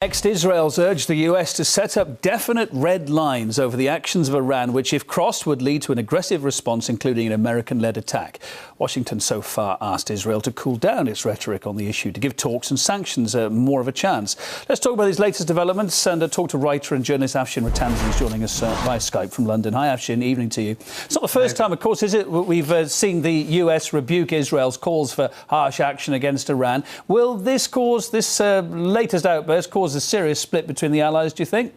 Next, Israel's urged the US to set up definite red lines over the actions of Iran, which, if crossed, would lead to an aggressive response, including an American-led attack. Washington so far asked Israel to cool down its rhetoric on the issue, to give talks and sanctions more of a chance. Let's talk about these latest developments and talk to writer and journalist Afshin Rattansi, who's joining us via Skype from London. Hi, Afshin. Evening to you. It's not the first time, of course, is it? We've seen the US rebuke Israel's calls for harsh action against Iran. Will this latest outburst cause a serious split between the allies, do you think?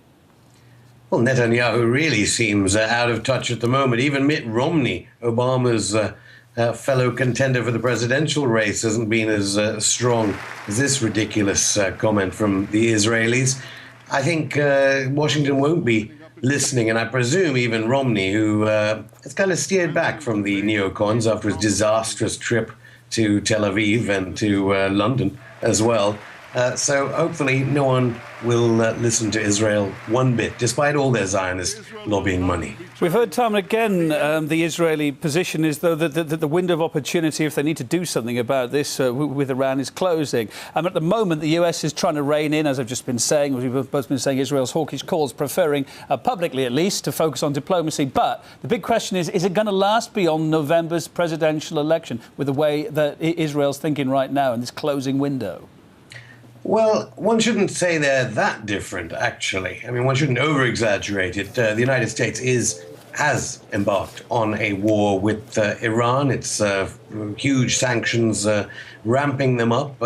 Well, Netanyahu really seems out of touch at the moment. Even Mitt Romney, Obama's fellow contender for the presidential race, hasn't been as strong as this ridiculous comment from the Israelis. I think Washington won't be listening, and I presume even Romney, who has kind of steered back from the neocons after his disastrous trip to Tel Aviv and to London as well. So hopefully no one will listen to Israel one bit, despite all their Zionist lobbying money. We've heard time and again the Israeli position is, though, that the window of opportunity, if they need to do something about this with Iran, is closing. At the moment, the US is trying to rein in, as I've just been saying, as we've both been saying, Israel's hawkish calls, preferring, publicly at least, to focus on diplomacy. But the big question is it going to last beyond November's presidential election with the way that Israel's thinking right now in this closing window? Well, one shouldn't say they're that different, actually. I mean, one shouldn't over-exaggerate it. The United States has embarked on a war with Iran. It's huge sanctions, ramping them up,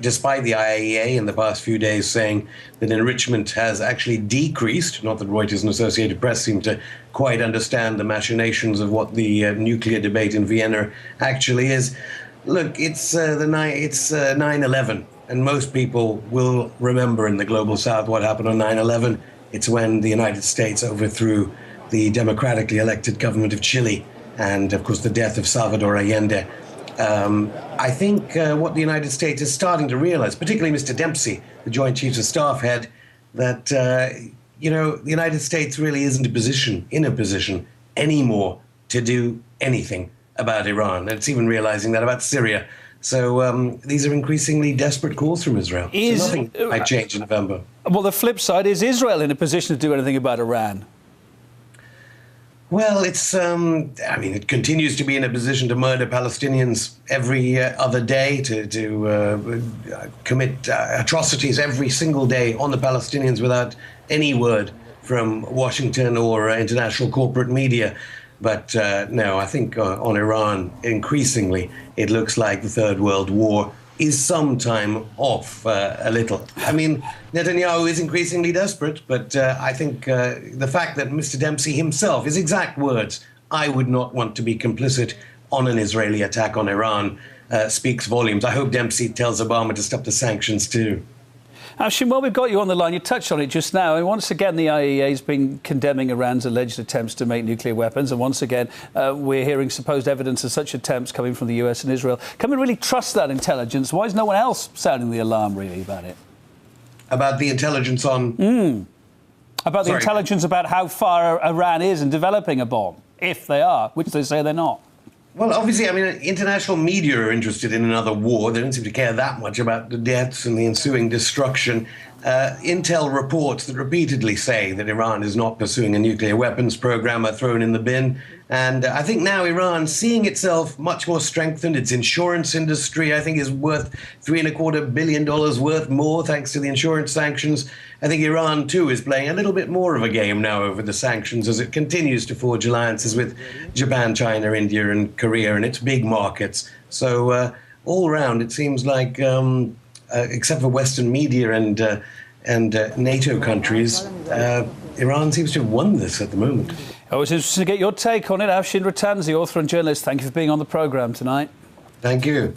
despite the IAEA in the past few days saying that enrichment has actually decreased. Not that Reuters and Associated Press seem to quite understand the machinations of what the nuclear debate in Vienna actually is. Look, it's 9/11. And most people will remember in the Global South what happened on 9/11. It's when the United States overthrew the democratically elected government of Chile and, of course, the death of Salvador Allende. I think what the United States is starting to realize, particularly Mr. Dempsey, the Joint Chiefs of Staff head, that, the United States really isn't in a position anymore to do anything about Iran. And it's even realizing that about Syria. So these are increasingly desperate calls from Israel. So nothing might change in November. Well, the flip side, is Israel in a position to do anything about Iran? Well, it continues to be in a position to murder Palestinians every other day, to commit atrocities every single day on the Palestinians without any word from Washington or international corporate media. But no, I think on Iran, increasingly, it looks like the Third World War is sometime off a little. I mean, Netanyahu is increasingly desperate, but I think the fact that Mr. Dempsey himself, his exact words, "I would not want to be complicit on an Israeli attack on Iran," speaks volumes. I hope Dempsey tells Obama to stop the sanctions too. Afshin, while we've got you on the line, you touched on it just now. And once again, the IAEA has been condemning Iran's alleged attempts to make nuclear weapons. And once again, we're hearing supposed evidence of such attempts coming from the US and Israel. Can we really trust that intelligence? Why is no one else sounding the alarm, really, about it? About the intelligence on... About the intelligence about how far Iran is in developing a bomb, if they are, which they say they're not. Well, obviously, I mean, international media are interested in another war. They don't seem to care that much about the deaths and the ensuing destruction. Intel reports that repeatedly say that Iran is not pursuing a nuclear weapons program are thrown in the bin. And I think now Iran, seeing itself much more strengthened, its insurance industry, I think, is worth $3.25 billion worth more thanks to the insurance sanctions. I think Iran, too, is playing a little bit more of a game now over the sanctions as it continues to forge alliances with Japan, China, India and Korea and its big markets. So all around, it seems like, except for Western media and NATO countries, Iran seems to have won this at the moment. I was interested to get your take on it. Afshin Rattansi, author and journalist, thank you for being on the programme tonight. Thank you.